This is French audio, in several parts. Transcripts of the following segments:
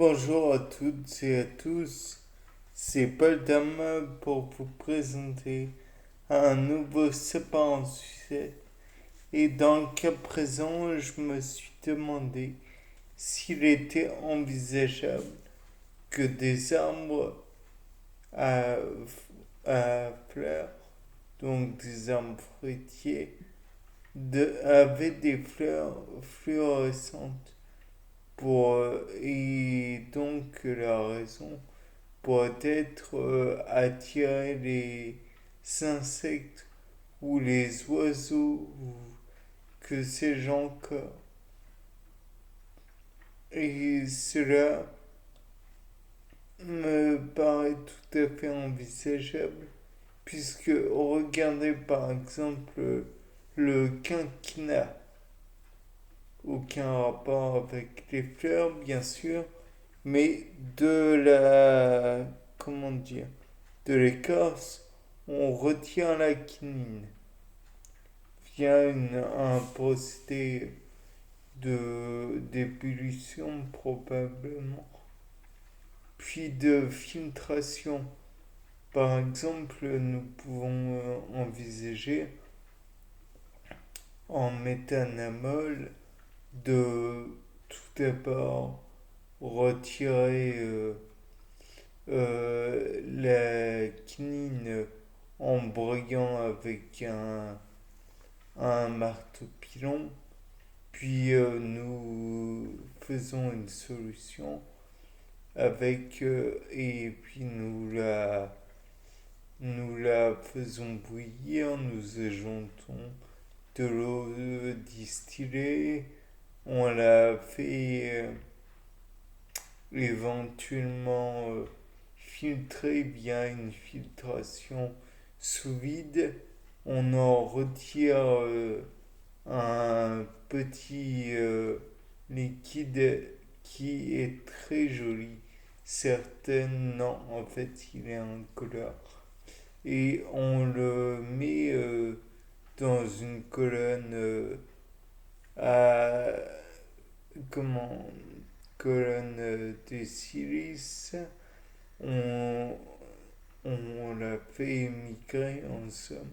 Bonjour à toutes et à tous, c'est Paul Dama pour vous présenter un nouveau sapin en sucette. Et dans le cas présent, je me suis demandé s'il était envisageable que des arbres à, à fleurs, donc des arbres fruitiers, avaient des fleurs fluorescentes et donc la raison pourrait être attirer les insectes ou les oiseaux que ces gens corps. Et cela me paraît tout à fait envisageable puisque regardez par exemple le quinquina, aucun rapport avec les fleurs bien sûr, mais de la, comment dire, de l'écorce, on retient la quinine via un procédé d'ébullition probablement, puis de filtration. Par exemple, nous pouvons envisager en méthanamol de tout d'abord retirer la quinine en brouillant avec un marteau pilon, puis nous faisons une solution avec et puis nous la faisons bouillir, nous ajoutons de l'eau distillée, on la fait éventuellement filtrer via une filtration sous vide. On en retire un petit liquide qui est très joli. Certaines, non, en fait, il est incolore. Et on le met dans une colonne à, comment, colonne de silice. On, on la fait émigrer en somme.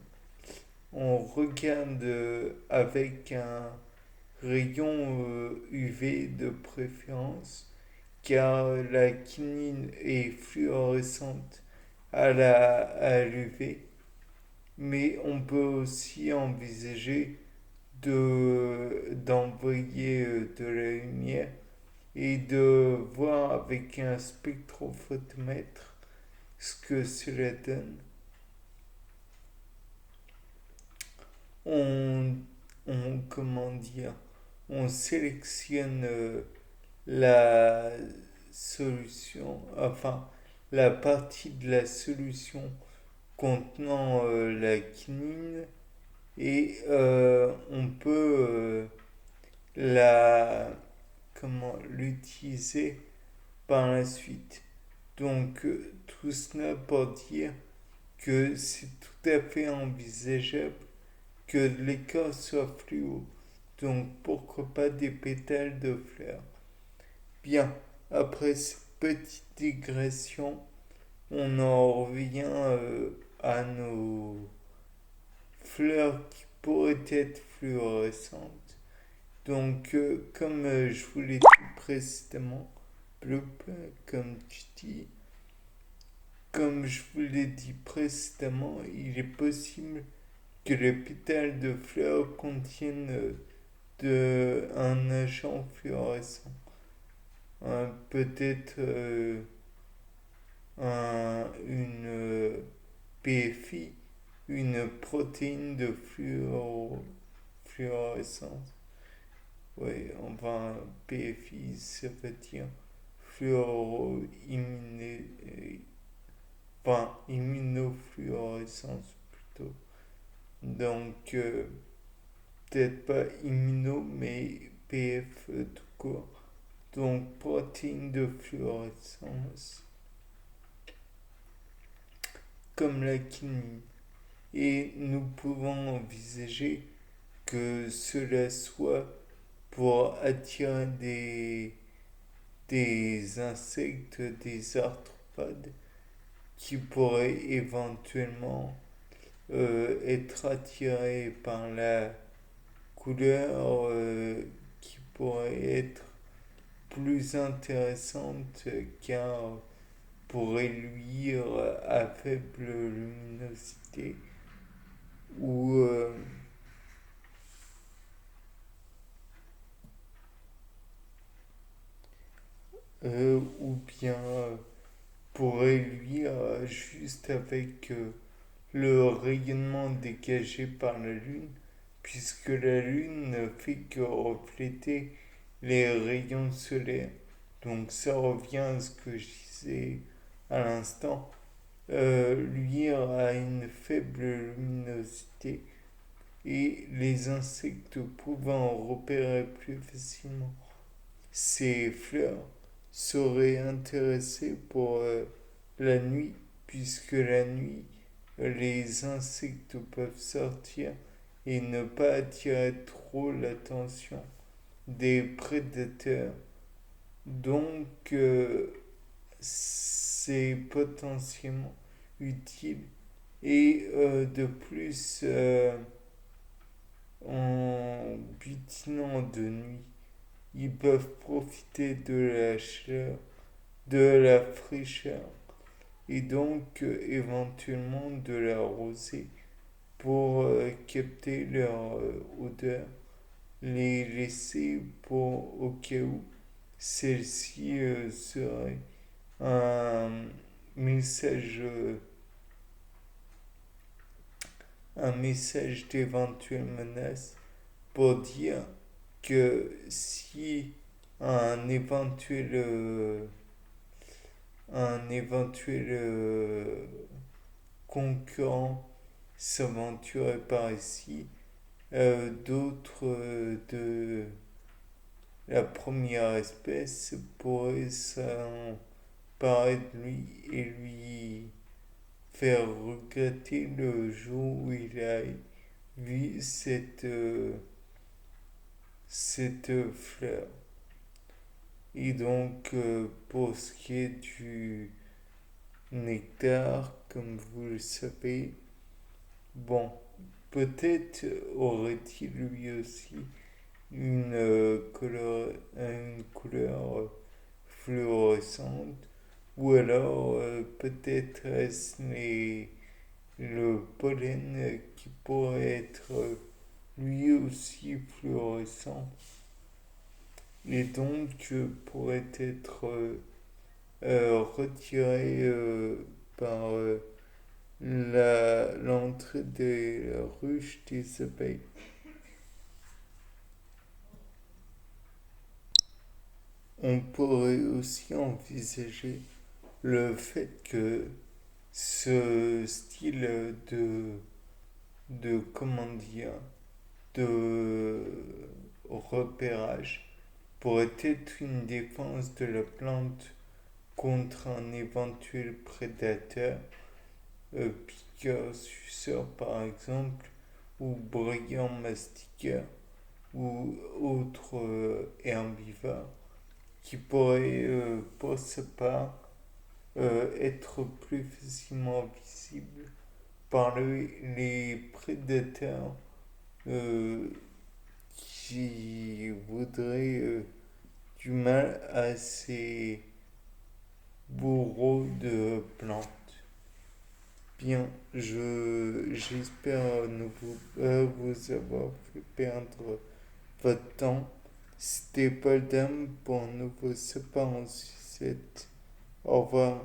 On regarde avec un rayon UV de préférence car la quinine est fluorescente à l'UV, mais on peut aussi envisager d'envoyer de la lumière et de voir avec un spectrophotomètre ce que cela donne. On, comment dire, on sélectionne la solution, enfin la partie de la solution contenant la quinine et on peut la comment l'utiliser par la suite. Donc tout cela pour dire que c'est tout à fait envisageable que l'écorce soit fluo. Donc pourquoi pas des pétales de fleurs. Bien, après cette petite digression, on en revient à nos fleurs qui pourraient être fluorescentes. Donc, comme je vous l'ai dit précédemment, comme tu dis, comme je vous l'ai dit précédemment, il est possible que les pétales de fleurs contiennent un agent fluorescent. Peut-être une PFI, une protéine de fluorescence. Oui, enfin, PFI, ça veut dire fluoroimmuné, enfin, immunofluorescence plutôt. Donc, peut-être pas immuno, mais PF tout court. Donc, protéine de fluorescence, comme la quinine. Et nous pouvons envisager que cela soit pour attirer des insectes, des arthropodes qui pourraient éventuellement être attirés par la couleur qui pourrait être plus intéressante car pourrait luire à faible luminosité ou, ou bien pourrait luire juste avec le rayonnement dégagé par la Lune, puisque la Lune ne fait que refléter les rayons solaires. Donc ça revient à ce que je disais à l'instant. Luire à une faible luminosité et les insectes pouvant repérer plus facilement ces fleurs seraient intéressés pour la nuit, puisque la nuit, les insectes peuvent sortir et ne pas attirer trop l'attention des prédateurs. Donc, c'est potentiellement utile. Et de plus, en butinant de nuit, ils peuvent profiter de la chaleur, de la fraîcheur et donc éventuellement de la rosée pour capter leur odeur, les laisser pour au cas où celle-ci serait un message, un message d'éventuelle menace pour dire que si un éventuel, un éventuel concurrent s'aventurait par ici, d'autres de la première espèce pourraient s'emparer de lui et lui faire regretter le jour où il a vu cette fleur. Et donc, pour ce qui est du nectar, comme vous le savez, bon, peut-être aurait-il lui aussi une couleur fluorescente, ou alors peut-être est-ce le pollen qui pourrait être lui aussi fluorescent et donc pourrait être retiré par l'entrée des ruches des abeilles. On pourrait aussi envisager le fait que ce style comment dire, de repérage pourrait être une défense de la plante contre un éventuel prédateur, piqueur, suceur par exemple, ou bruyant mastiqueur, ou autre herbivore, qui pourrait pour sa part être plus facilement visible par les prédateurs euh, qui voudraient du mal à ces bourreaux de plantes. Bien, j'espère vous avoir fait perdre votre temps. C'était Paul Dame pour un nouveau sapin en sucette. Au revoir.